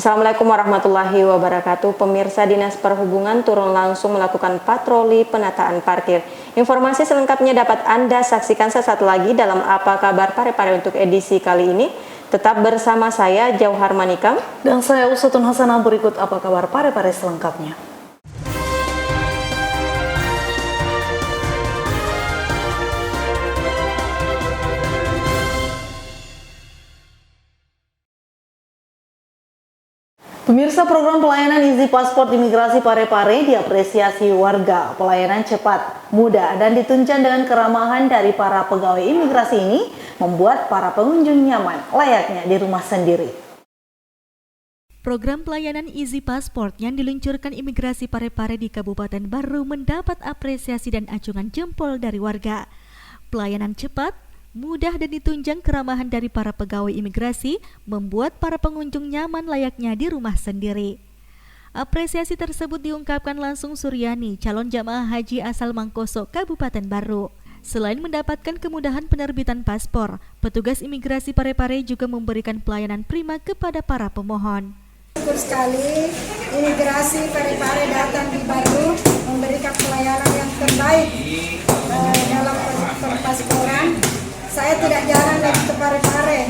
Assalamualaikum warahmatullahi wabarakatuh. Pemirsa, Dinas Perhubungan turun langsung melakukan patroli penataan parkir. Informasi selengkapnya dapat Anda saksikan sesaat lagi dalam Apa Kabar Parepare untuk edisi kali ini. Tetap bersama saya, Jauhar Manikam. Dan saya Usutun Hasanah. Berikut Apa Kabar Parepare selengkapnya. Pemirsa, program pelayanan Easy Passport Imigrasi Parepare diapresiasi warga. Pelayanan cepat, mudah, dan ditunjang dengan keramahan dari para pegawai imigrasi ini membuat para pengunjung nyaman layaknya di rumah sendiri. Program pelayanan Easy Passport yang diluncurkan Imigrasi Parepare di Kabupaten Baru mendapat apresiasi dan acungan jempol dari warga. Pelayanan cepat, mudah, dan ditunjang keramahan dari para pegawai imigrasi membuat para pengunjung nyaman layaknya di rumah sendiri. Apresiasi tersebut diungkapkan langsung Suryani, calon jamaah haji asal Mangkoso, Kabupaten Baru. Selain mendapatkan kemudahan penerbitan paspor, petugas imigrasi Parepare juga memberikan pelayanan prima kepada para pemohon. Syukur sekali imigrasi Parepare datang di Baru memberikan pelayanan yang terbaik dalam pasporan. Saya tidak jarang lagi ke Parepare,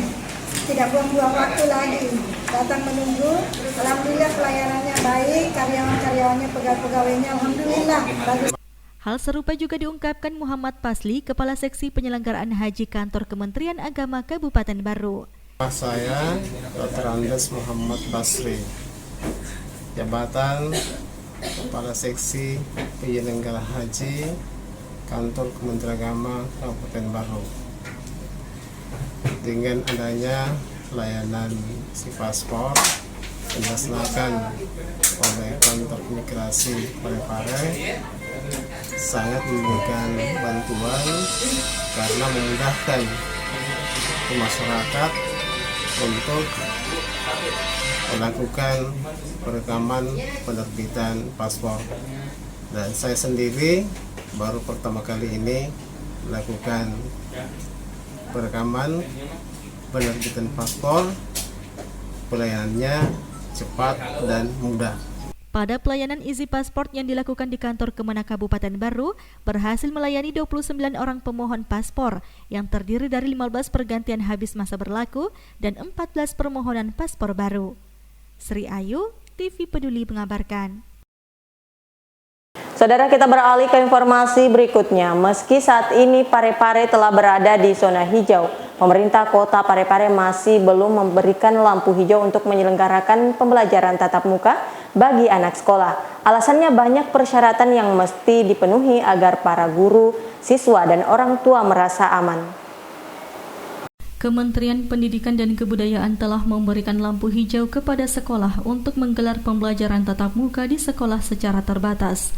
tidak buang-buang waktu lagi, datang menunggu. Alhamdulillah pelayanannya baik, karyawan-karyawannya, pegawai-pegawainya, alhamdulillah bagus. Hal serupa juga diungkapkan Muhammad Pasli, Kepala Seksi Penyelenggaraan Haji Kantor Kementerian Agama Kabupaten Baru. Saya Dr. Andes Muhammad Basri, jabatan Kepala Seksi Penyelenggara Haji Kantor Kementerian Agama Kabupaten Baru. Dengan adanya layanan si paspor yang dilaksanakan oleh kantor imigrasi Parepare sangat memberikan bantuan karena memudahkan ke masyarakat untuk melakukan perekaman penerbitan paspor. Dan saya sendiri baru pertama kali ini melakukan perekaman penerbitan paspor. Pelayanannya cepat dan mudah. Pada pelayanan Easy Passport yang dilakukan di kantor Kemenak Kabupaten Baru, berhasil melayani 29 orang pemohon paspor yang terdiri dari 15 pergantian habis masa berlaku dan 14 permohonan paspor baru. Sri Ayu, TV Peduli mengabarkan. Saudara, kita beralih ke informasi berikutnya. Meski saat ini Parepare telah berada di zona hijau, pemerintah kota Parepare masih belum memberikan lampu hijau untuk menyelenggarakan pembelajaran tatap muka bagi anak sekolah. Alasannya banyak persyaratan yang mesti dipenuhi agar para guru, siswa, dan orang tua merasa aman. Kementerian Pendidikan dan Kebudayaan telah memberikan lampu hijau kepada sekolah untuk menggelar pembelajaran tatap muka di sekolah secara terbatas.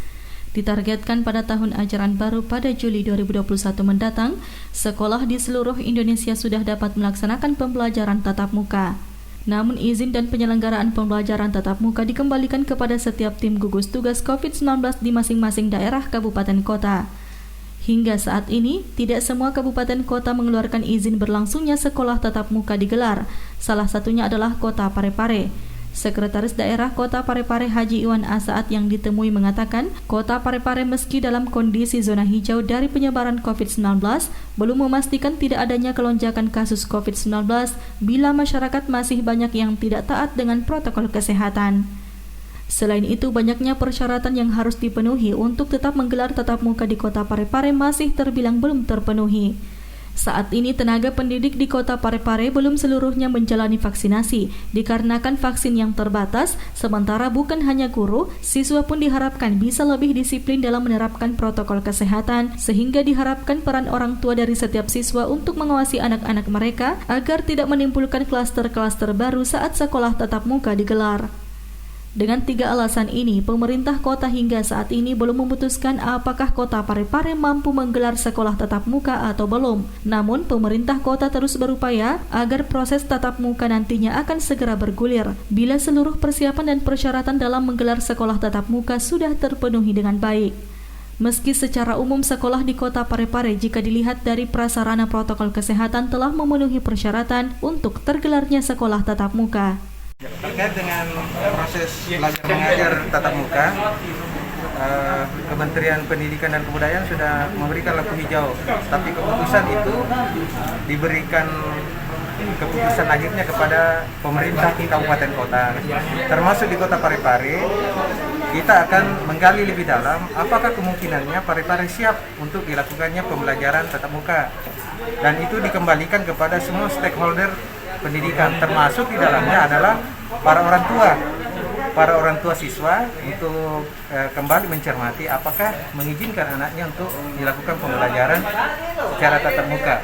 Ditargetkan pada tahun ajaran baru pada Juli 2021 mendatang, sekolah di seluruh Indonesia sudah dapat melaksanakan pembelajaran tatap muka. Namun izin dan penyelenggaraan pembelajaran tatap muka dikembalikan kepada setiap tim gugus tugas COVID-19 di masing-masing daerah kabupaten kota. Hingga saat ini, tidak semua kabupaten kota mengeluarkan izin berlangsungnya sekolah tatap muka digelar. Salah satunya adalah Kota Parepare. Sekretaris Daerah Kota Parepare Haji Iwan Asaat yang ditemui mengatakan, Kota Parepare meski dalam kondisi zona hijau dari penyebaran COVID-19, belum memastikan tidak adanya kelonjakan kasus COVID-19 bila masyarakat masih banyak yang tidak taat dengan protokol kesehatan. Selain itu, banyaknya persyaratan yang harus dipenuhi untuk tetap menggelar tatap muka di Kota Parepare masih terbilang belum terpenuhi. Saat ini tenaga pendidik di Kota Parepare belum seluruhnya menjalani vaksinasi dikarenakan vaksin yang terbatas, sementara bukan hanya guru, siswa pun diharapkan bisa lebih disiplin dalam menerapkan protokol kesehatan, sehingga diharapkan peran orang tua dari setiap siswa untuk mengawasi anak-anak mereka agar tidak menimbulkan klaster-klaster baru saat sekolah tatap muka digelar. Dengan 3 alasan ini, pemerintah kota hingga saat ini belum memutuskan apakah Kota Parepare mampu menggelar sekolah tatap muka atau belum. Namun, pemerintah kota terus berupaya agar proses tatap muka nantinya akan segera bergulir bila seluruh persiapan dan persyaratan dalam menggelar sekolah tatap muka sudah terpenuhi dengan baik. Meski secara umum sekolah di Kota Parepare jika dilihat dari prasarana protokol kesehatan telah memenuhi persyaratan untuk tergelarnya sekolah tatap muka. Terkait dengan proses belajar mengajar tatap muka, Kementerian Pendidikan dan Kebudayaan sudah memberikan lampu hijau, tapi keputusan itu diberikan keputusan akhirnya kepada pemerintah kabupaten kota, termasuk di kota Parepare. Kita akan menggali lebih dalam apakah kemungkinannya Parepare siap untuk dilakukannya pembelajaran tatap muka, dan itu dikembalikan kepada semua stakeholder pendidikan, termasuk di dalamnya adalah para orang tua siswa untuk kembali mencermati apakah mengizinkan anaknya untuk dilakukan pembelajaran secara tatap muka.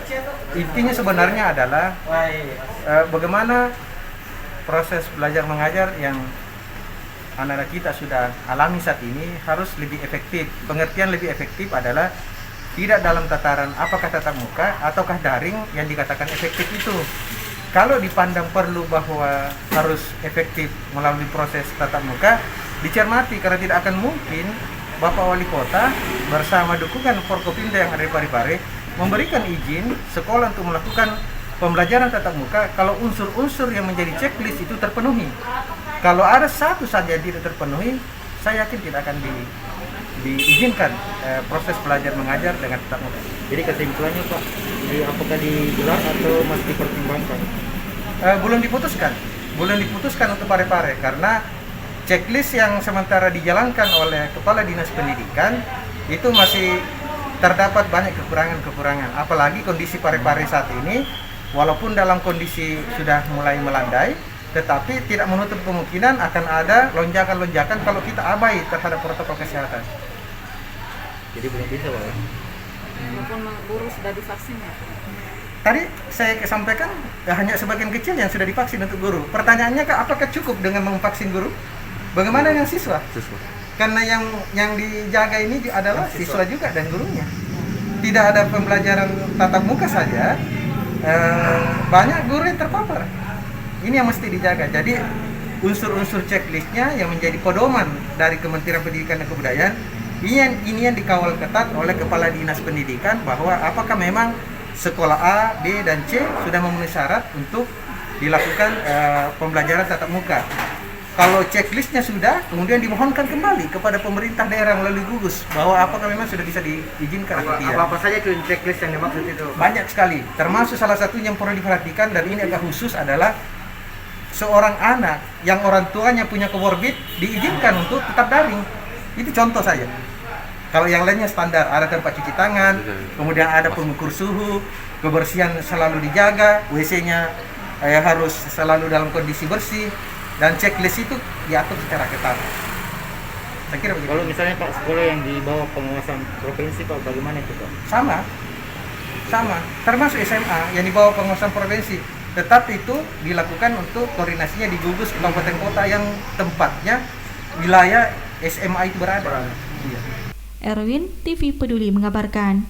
Intinya sebenarnya adalah bagaimana proses belajar mengajar yang anak-anak kita sudah alami saat ini harus lebih efektif. Pengertian lebih efektif adalah tidak dalam tataran apakah tatap muka ataukah daring yang dikatakan efektif itu. Kalau dipandang perlu bahwa harus efektif melalui proses tatap muka, dicermati karena tidak akan mungkin Bapak Wali Kota bersama dukungan Forkopimda yang ada di Parepare memberikan izin sekolah untuk melakukan pembelajaran tatap muka kalau unsur-unsur yang menjadi checklist itu terpenuhi. Kalau ada satu saja yang tidak terpenuhi, saya yakin tidak akan diizinkan proses belajar mengajar dengan tatap muka. Jadi kesimpulannya Pak, apakah digelar atau masih dipertimbangkan? Belum diputuskan untuk Parepare karena checklist yang sementara dijalankan oleh Kepala Dinas Pendidikan itu masih terdapat banyak kekurangan. Apalagi kondisi Parepare saat ini, walaupun dalam kondisi sudah mulai melandai, tetapi tidak menutup kemungkinan akan ada lonjakan-lonjakan kalau kita abai terhadap protokol kesehatan. Jadi belum bisa Pak? Walaupun guru sudah divaksin ya? Tadi saya sampaikan hanya sebagian kecil yang sudah divaksin untuk guru. Pertanyaannya apakah cukup dengan memvaksin guru? Bagaimana dengan siswa? Karena yang dijaga ini adalah siswa juga dan gurunya. Tidak ada pembelajaran tatap muka saja, banyak guru yang terpapar. Ini yang mesti dijaga. Jadi unsur-unsur checklistnya yang menjadi pedoman dari Kementerian Pendidikan dan Kebudayaan ini yang dikawal ketat oleh Kepala Dinas Pendidikan bahwa apakah memang sekolah A, B, dan C sudah memenuhi syarat untuk dilakukan pembelajaran tatap muka. Kalau checklistnya sudah, kemudian dimohonkan kembali kepada pemerintah daerah melalui gugus bahwa apakah memang sudah bisa diizinkan atau tidak. Apa saja itu checklist yang dimaksud itu? Banyak sekali, termasuk salah satu yang perlu diperhatikan dan ini agak khusus adalah seorang anak yang orang tuanya punya comorbid diizinkan untuk tetap daring. Itu contoh saja. Kalau yang lainnya standar, ada tempat cuci tangan, kemudian ada pengukur suhu, kebersihan selalu dijaga, WC-nya harus selalu dalam kondisi bersih, dan checklist itu diatur secara ketat. Saya kira begitu. Kalau misalnya Pak sekolah yang di bawah pengawasan provinsi Pak, bagaimana itu Pak? Sama, termasuk SMA yang di bawah pengawasan provinsi. Tetapi itu dilakukan untuk koordinasinya di gugus kabupaten kota yang tempatnya wilayah SMA itu berada. Iya. Erwin, TV Peduli mengabarkan.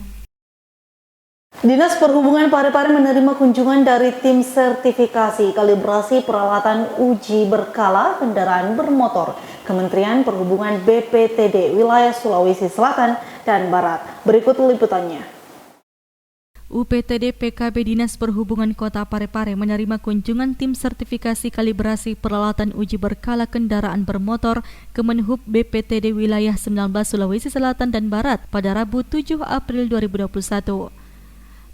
Dinas Perhubungan Parepare menerima kunjungan dari tim sertifikasi kalibrasi peralatan uji berkala kendaraan bermotor Kementerian Perhubungan BPTD wilayah Sulawesi Selatan dan Barat. Berikut liputannya. UPTD PKB Dinas Perhubungan Kota Parepare menerima kunjungan tim sertifikasi kalibrasi peralatan uji berkala kendaraan bermotor Kemenhub BPTD wilayah 19 Sulawesi Selatan dan Barat pada Rabu 7 April 2021.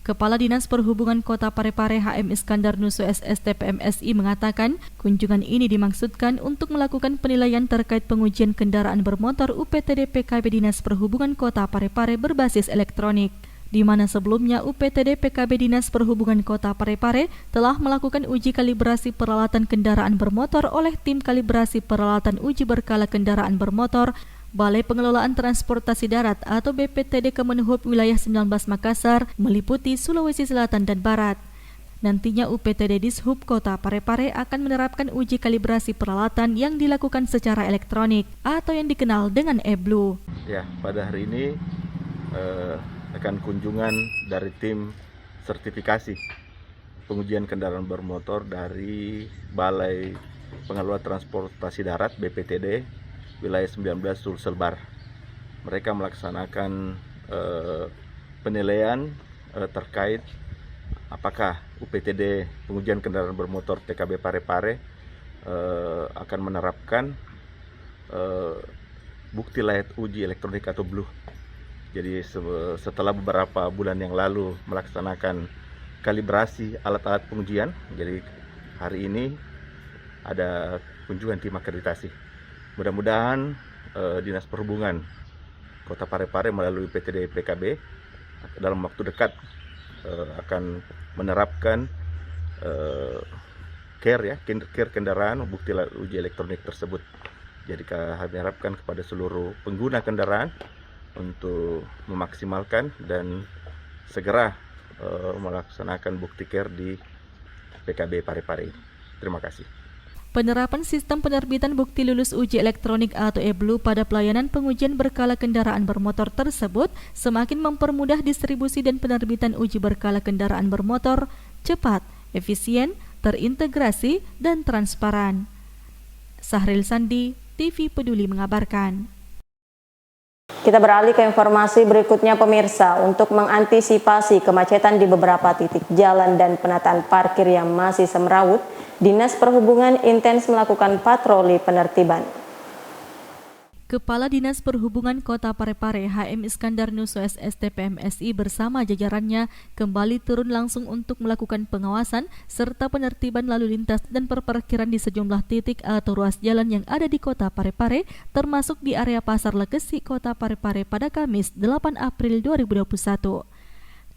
Kepala Dinas Perhubungan Kota Parepare HM Iskandar Nusu SST PMSI mengatakan kunjungan ini dimaksudkan untuk melakukan penilaian terkait pengujian kendaraan bermotor UPTD PKB Dinas Perhubungan Kota Parepare berbasis elektronik, di mana sebelumnya UPTD PKB Dinas Perhubungan Kota Parepare telah melakukan uji kalibrasi peralatan kendaraan bermotor oleh tim kalibrasi peralatan uji berkala kendaraan bermotor Balai Pengelolaan Transportasi Darat atau BPTD Kemenhub wilayah 19 Makassar meliputi Sulawesi Selatan dan Barat. Nantinya UPTD Dishub Kota Parepare akan menerapkan uji kalibrasi peralatan yang dilakukan secara elektronik atau yang dikenal dengan e-Blue. Ya, pada hari ini akan kunjungan dari tim sertifikasi pengujian kendaraan bermotor dari Balai Pengelola Transportasi Darat BPTD wilayah 19 Sulselbar. Mereka melaksanakan penilaian terkait apakah UPTD pengujian kendaraan bermotor PKB Parepare akan menerapkan bukti layak uji elektronik atau BLUH. Jadi setelah beberapa bulan yang lalu melaksanakan kalibrasi alat-alat pengujian, jadi hari ini ada kunjungan tim akreditasi. Mudah-mudahan Dinas Perhubungan Kota Parepare melalui PTD PKB dalam waktu dekat akan menerapkan care kendaraan bukti uji elektronik tersebut. Jadi kami harapkan kepada seluruh pengguna kendaraan untuk memaksimalkan dan segera melaksanakan bukti care di PKB Parepare. Terima kasih. Penerapan sistem penerbitan bukti lulus uji elektronik atau e-BLUH pada pelayanan pengujian berkala kendaraan bermotor tersebut semakin mempermudah distribusi dan penerbitan uji berkala kendaraan bermotor cepat, efisien, terintegrasi, dan transparan. Sahril Sandi, TV Peduli mengabarkan. Kita beralih ke informasi berikutnya pemirsa. Untuk mengantisipasi kemacetan di beberapa titik jalan dan penataan parkir yang masih semrawut, Dinas Perhubungan intens melakukan patroli penertiban. Kepala Dinas Perhubungan Kota Parepare HM Iskandar Nuso SST PMSI bersama jajarannya kembali turun langsung untuk melakukan pengawasan serta penertiban lalu lintas dan perparkiran di sejumlah titik atau ruas jalan yang ada di Kota Parepare, termasuk di area Pasar Lekesi Kota Parepare pada Kamis 8 April 2021.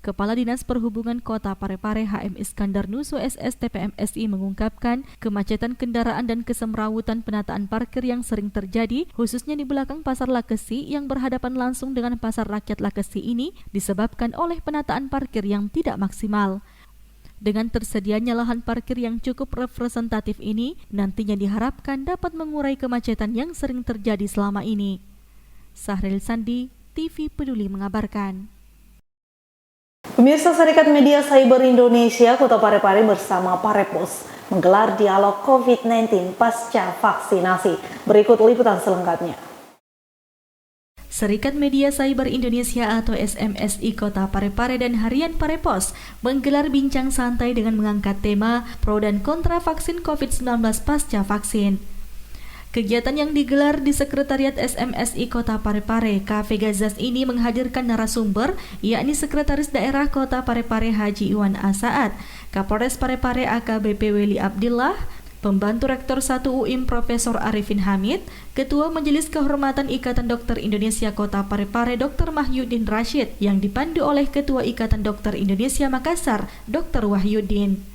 Kepala Dinas Perhubungan Kota Parepare HM Iskandar Nuso SST PMSI mengungkapkan kemacetan kendaraan dan kesemrawutan penataan parkir yang sering terjadi khususnya di belakang Pasar Lekesi yang berhadapan langsung dengan Pasar Rakyat Lekesi ini disebabkan oleh penataan parkir yang tidak maksimal. Dengan tersedianya lahan parkir yang cukup representatif ini, nantinya diharapkan dapat mengurai kemacetan yang sering terjadi selama ini. Sahril Sandi, TV Peduli mengabarkan. Pemirsa, Serikat Media Cyber Indonesia Kota Parepare bersama Parepos menggelar dialog COVID-19 pasca vaksinasi. Berikut liputan selengkapnya. Serikat Media Cyber Indonesia atau SMSI Kota Parepare dan Harian Parepos menggelar bincang santai dengan mengangkat tema pro dan kontra vaksin COVID-19 pasca vaksin. Kegiatan yang digelar di Sekretariat SMSI Kota Parepare, Cafe Gazas ini menghadirkan narasumber, yakni Sekretaris Daerah Kota Parepare Haji Iwan Asaat, Kapolres Parepare AKBP Weli Abdillah, Pembantu Rektor 1 UIM Profesor Arifin Hamid, Ketua Majelis Kehormatan Ikatan Dokter Indonesia Kota Parepare Dr. Mahyudin Rashid, yang dipandu oleh Ketua Ikatan Dokter Indonesia Makassar, Dr. Wahyudin.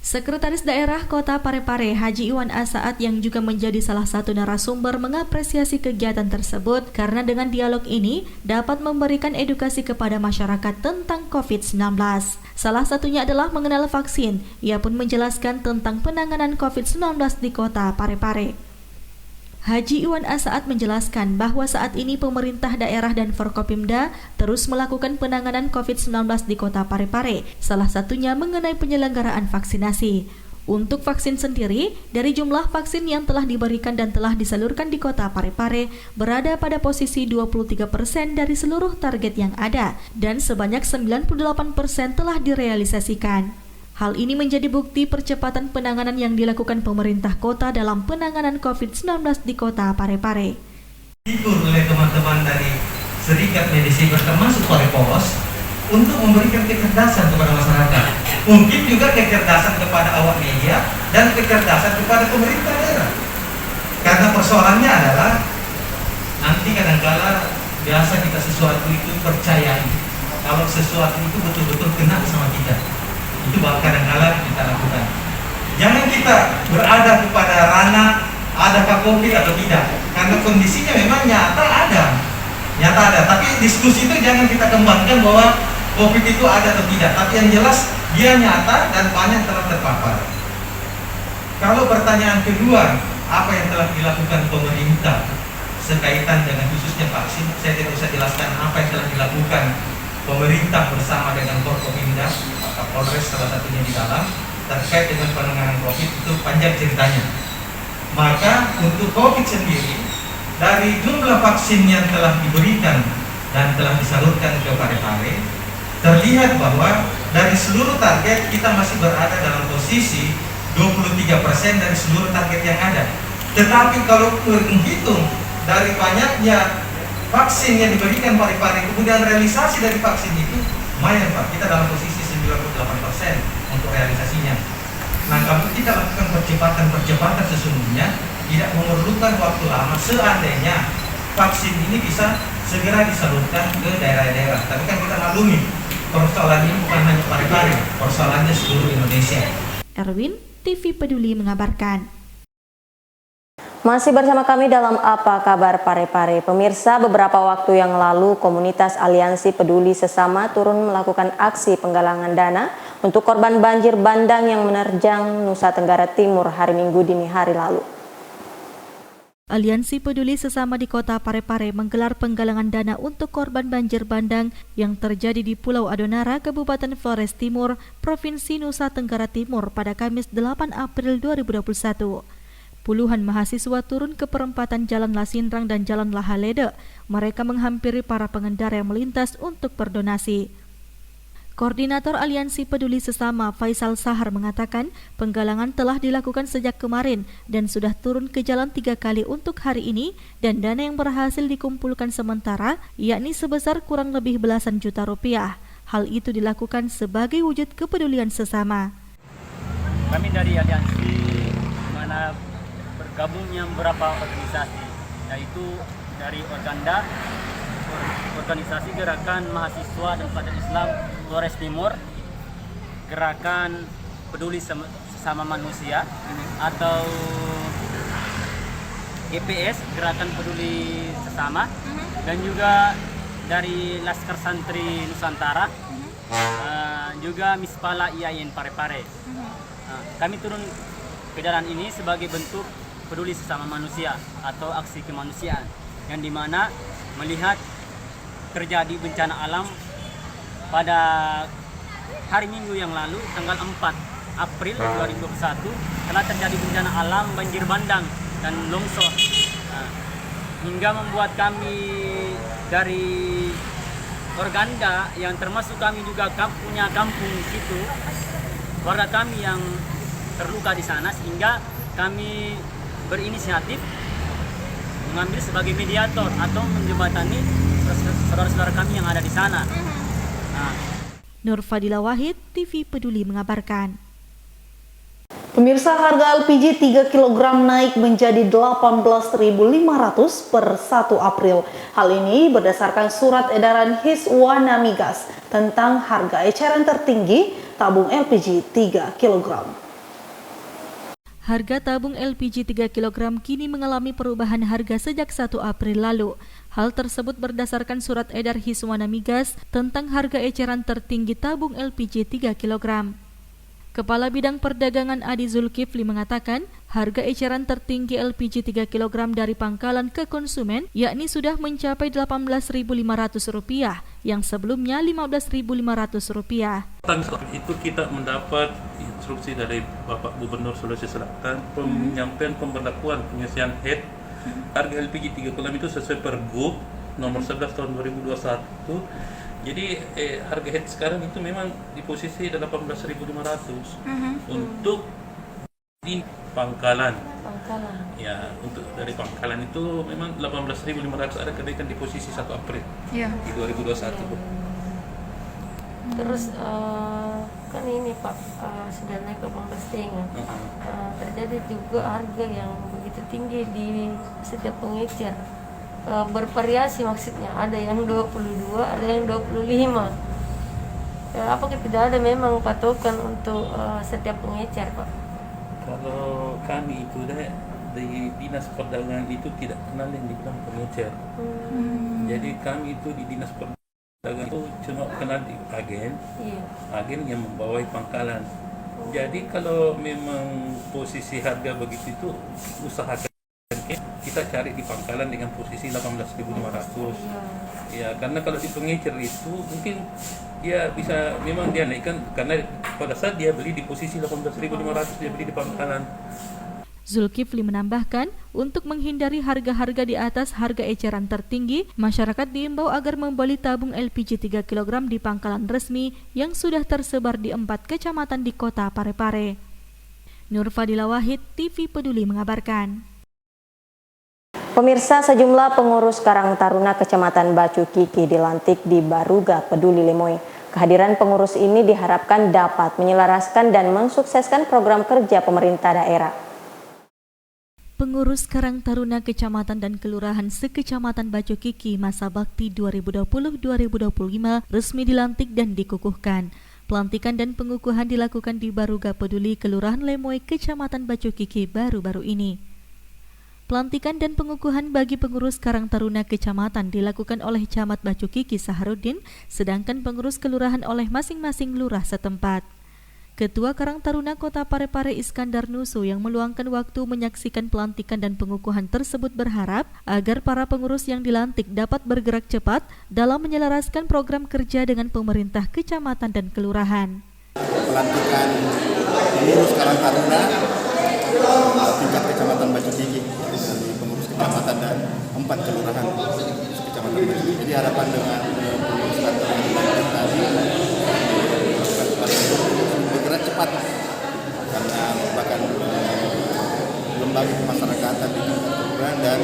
Sekretaris Daerah Kota Parepare Haji Iwan Asaat yang juga menjadi salah satu narasumber mengapresiasi kegiatan tersebut karena dengan dialog ini dapat memberikan edukasi kepada masyarakat tentang COVID-19. Salah satunya adalah mengenal vaksin. Ia pun menjelaskan tentang penanganan COVID-19 di Kota Parepare. Haji Iwan Asaat menjelaskan bahwa saat ini pemerintah daerah dan Forkopimda terus melakukan penanganan COVID-19 di Kota Parepare, salah satunya mengenai penyelenggaraan vaksinasi. Untuk vaksin sendiri, dari jumlah vaksin yang telah diberikan dan telah disalurkan di Kota Parepare berada pada posisi 23% dari seluruh target yang ada dan sebanyak 98% telah direalisasikan. Hal ini menjadi bukti percepatan penanganan yang dilakukan pemerintah kota dalam penanganan COVID-19 di Kota Parepare. Dikur oleh teman-teman dari Serikat Media Cyber termasuk Parepos untuk memberikan kecerdasan kepada masyarakat. Mungkin juga kecerdasan kepada awak media dan kecerdasan kepada pemerintah daerah. Karena persoalannya adalah nanti kadang-kala biasa kita sesuatu itu percayai. Kalau sesuatu itu betul-betul kena sama kita. Itu kadang-kala kita lakukan. Jangan kita berada kepada ranah adakah COVID atau tidak, karena kondisinya memang nyata ada. Tapi diskusi itu jangan kita kembangkan bahwa COVID itu ada atau tidak, tapi yang jelas dia nyata dan banyak telah terpapar. Kalau pertanyaan kedua, apa yang telah dilakukan pemerintah sekaitan dengan khususnya vaksin, saya tidak usah jelaskan apa yang telah dilakukan pemerintah bersama dengan Forkopimda, Kapolres salah satunya di dalam terkait dengan penanganan COVID itu panjang ceritanya. Maka untuk COVID sendiri, dari jumlah vaksin yang telah diberikan dan telah disalurkan ke Parepare, terlihat bahwa dari seluruh target kita masih berada dalam posisi 23% dari seluruh target yang ada. Tetapi kalau menghitung dari banyaknya vaksin yang diberikan Parepare, kemudian realisasi dari vaksin itu lumayan Pak, kita dalam posisi 98% untuk realisasinya. Nah, kalau kita lakukan percepatan sesungguhnya tidak memerlukan waktu lama seandainya vaksin ini bisa segera disalurkan ke daerah-daerah. Tapi kan kita maklumi, persoalan ini bukan hanya Parepare, persoalannya seluruh Indonesia. Erwin, TV Peduli mengabarkan. Masih bersama kami dalam Apa Kabar Parepare. Pemirsa, beberapa waktu yang lalu komunitas Aliansi Peduli Sesama turun melakukan aksi penggalangan dana untuk korban banjir bandang yang menerjang Nusa Tenggara Timur hari Minggu dini hari lalu. Aliansi Peduli Sesama di Kota Parepare menggelar penggalangan dana untuk korban banjir bandang yang terjadi di Pulau Adonara, Kabupaten Flores Timur, Provinsi Nusa Tenggara Timur pada Kamis 8 April 2021. Puluhan mahasiswa turun ke perempatan Jalan Lasindrang dan Jalan Lahalede. Mereka menghampiri para pengendara yang melintas untuk berdonasi. Koordinator Aliansi Peduli Sesama Faisal Sahar mengatakan penggalangan telah dilakukan sejak kemarin dan sudah turun ke jalan 3 kali untuk hari ini, dan dana yang berhasil dikumpulkan sementara yakni sebesar kurang lebih belasan juta rupiah. Hal itu dilakukan sebagai wujud kepedulian sesama. Kami dari Aliansi mana bergabungnya beberapa organisasi, yaitu dari Organda, Organisasi Gerakan Mahasiswa dan Pelajar Islam Flores Timur, Gerakan Peduli Sesama Manusia atau GPS, Gerakan Peduli Sesama, dan juga dari Laskar Santri Nusantara, juga Mispala IAIN Parepare. Kami turun ke jalan ini sebagai bentuk peduli sesama manusia atau aksi kemanusiaan, yang dimana melihat terjadi bencana alam pada hari Minggu yang lalu, tanggal 4 April 2021, telah terjadi bencana alam banjir bandang dan longsor, hingga membuat kami dari Organda, yang termasuk kami juga punya kampung di situ, warga kami yang terluka di sana, sehingga kami berinisiatif mengambil sebagai mediator atau menjembatani saudara-saudara kami yang ada di sana. Nur Fadila Wahid, TV Peduli mengabarkan. Pemirsa, harga LPG 3 kg naik menjadi 18.500 per 1 April. Hal ini berdasarkan surat edaran Hiswana Migas tentang harga eceran tertinggi tabung LPG 3 kg. Harga tabung LPG 3 kg kini mengalami perubahan harga sejak 1 April lalu. Hal tersebut berdasarkan surat edar Hiswana Migas tentang harga eceran tertinggi tabung LPG 3 kg. Kepala Bidang Perdagangan Adi Zulkifli mengatakan, harga eceran tertinggi LPG 3 kg dari pangkalan ke konsumen yakni sudah mencapai Rp18.500 yang sebelumnya Rp15.500. Itu kita mendapat instruksi dari Bapak Gubernur Sulawesi Selatan penyampaian pemberlakuan penyelesaian head harga LPG 3 kg itu sesuai Pergub nomor 11 tahun 2021. Jadi harga head sekarang itu memang di posisi 18.500 untuk di pangkalan. Ya, untuk dari pangkalan itu memang 18.500, ada kenaikan di posisi 1 April di 2021. Terus kan ini Pak sudah naik 18,5. Terjadi juga harga yang begitu tinggi di setiap pengecer. Bervariasi maksudnya, ada yang 22, ada yang 25. Apakah tidak ada memang patokan untuk setiap pengecer Pak? Kalau kami itu di Dinas Perdagangan itu tidak kenal yang dibilang pengecer. Jadi kami itu di Dinas Perdagangan itu cuma kenal di agen, agen yang membawai pangkalan. Jadi kalau memang posisi harga begitu itu usahakan kita cari di pangkalan dengan posisi 18.500. Ya, karena kalau di pengecer itu mungkin dia bisa memang dia naikkan karena pada saat dia beli di posisi 18.500 dia beli di pangkalan. Zulkifli menambahkan, untuk menghindari harga-harga di atas harga eceran tertinggi, masyarakat diimbau agar membeli tabung LPG 3 kg di pangkalan resmi yang sudah tersebar di 4 kecamatan di Kota Parepare. Nur Fadila Wahid, TV Peduli mengabarkan. Pemirsa, sejumlah pengurus Karang Taruna Kecamatan Bacu Kiki dilantik di Baruga Peduli Lemoy. Kehadiran pengurus ini diharapkan dapat menyelaraskan dan mensukseskan program kerja pemerintah daerah. Pengurus Karang Taruna Kecamatan dan Kelurahan Sekecamatan Bacu Kiki masa bakti 2020-2025 resmi dilantik dan dikukuhkan. Pelantikan dan pengukuhan dilakukan di Baruga Peduli, Kelurahan Lemoy, Kecamatan Bacu Kiki baru-baru ini. Pelantikan dan pengukuhan bagi pengurus Karang Taruna Kecamatan dilakukan oleh Camat Bacu Kiki Saharudin, sedangkan pengurus kelurahan oleh masing-masing lurah setempat. Ketua Karang Taruna Kota Parepare Iskandar Nusu yang meluangkan waktu menyaksikan pelantikan dan pengukuhan tersebut berharap agar para pengurus yang dilantik dapat bergerak cepat dalam menyelaraskan program kerja dengan pemerintah kecamatan dan kelurahan. Pelantikan pengurus Karang Taruna tingkat Kecamatan Bacu Kiki, dari pengurus kecamatan dan 4 kelurahan Kecamatan Bacu Kiki. Jadi harapan dengan pengurus Karang Taruna tadi bergerak cepat karena merupakan lembaga pemasyarakatan di tingkat kelurahan dan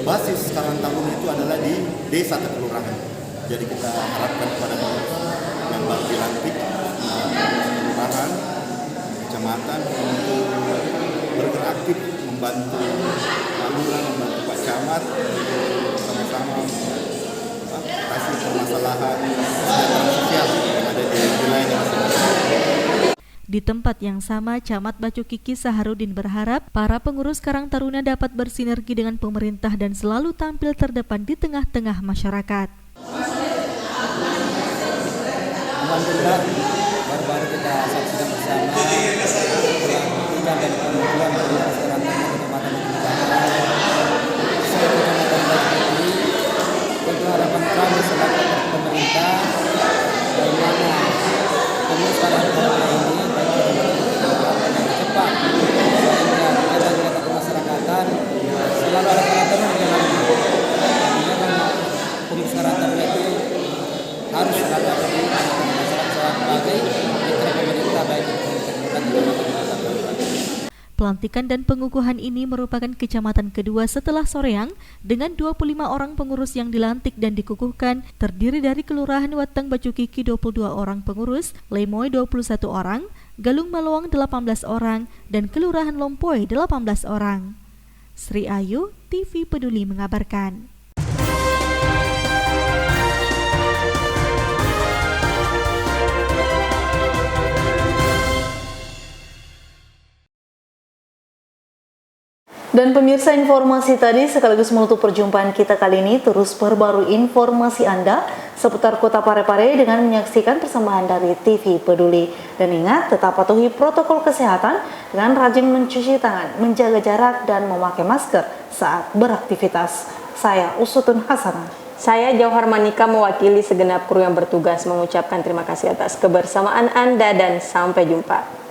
basis Karang Taruna itu adalah di desa atau kelurahan. Jadi kita harapkan kepada pengurus yang baru dilantik kelurahan, kecamatan untuk bergerak aktif membantu lurah, membantu Pak Camat sama-sama kasih permasalahan sosial yang ada di wilayah masing-masing. Di tempat yang sama, Camat Bacu Kiki Saharudin berharap para pengurus Karang Taruna dapat bersinergi dengan pemerintah dan selalu tampil terdepan di tengah-tengah masyarakat. Alhamdulillah, baru-baru kita saksikan bersama pelantikan dan pengukuhan pengurus Karang Taruna Kecamatan ini. Tentu harapan kami selaku pemerintah bagaimana pengurus Karang Taruna ini cepat sehingga kegiatan kemasyarakatan selalu ada Karang Taruna di dalamnya. Pengurus Karang Taruna itu harus selalu ada di masyarakat sebagai mitra pemerintah baik Pelantikan dan pengukuhan ini merupakan kecamatan kedua setelah Soreang dengan 25 orang pengurus yang dilantik dan dikukuhkan, terdiri dari Kelurahan Watang Bacu Kiki 22 orang pengurus, Lemoy 21 orang, Galung Maluang 18 orang, dan Kelurahan Lompoy 18 orang. Sri Ayu, TV Peduli mengabarkan. Dan pemirsa, informasi tadi sekaligus menutup perjumpaan kita kali ini. Terus perbarui informasi Anda seputar Kota Parepare dengan menyaksikan persembahan dari TV Peduli. Dan ingat, tetap patuhi protokol kesehatan dengan rajin mencuci tangan, menjaga jarak, dan memakai masker saat beraktivitas. Saya Usutun Hasanah. Saya Jauhar Manika mewakili segenap kru yang bertugas mengucapkan terima kasih atas kebersamaan Anda dan sampai jumpa.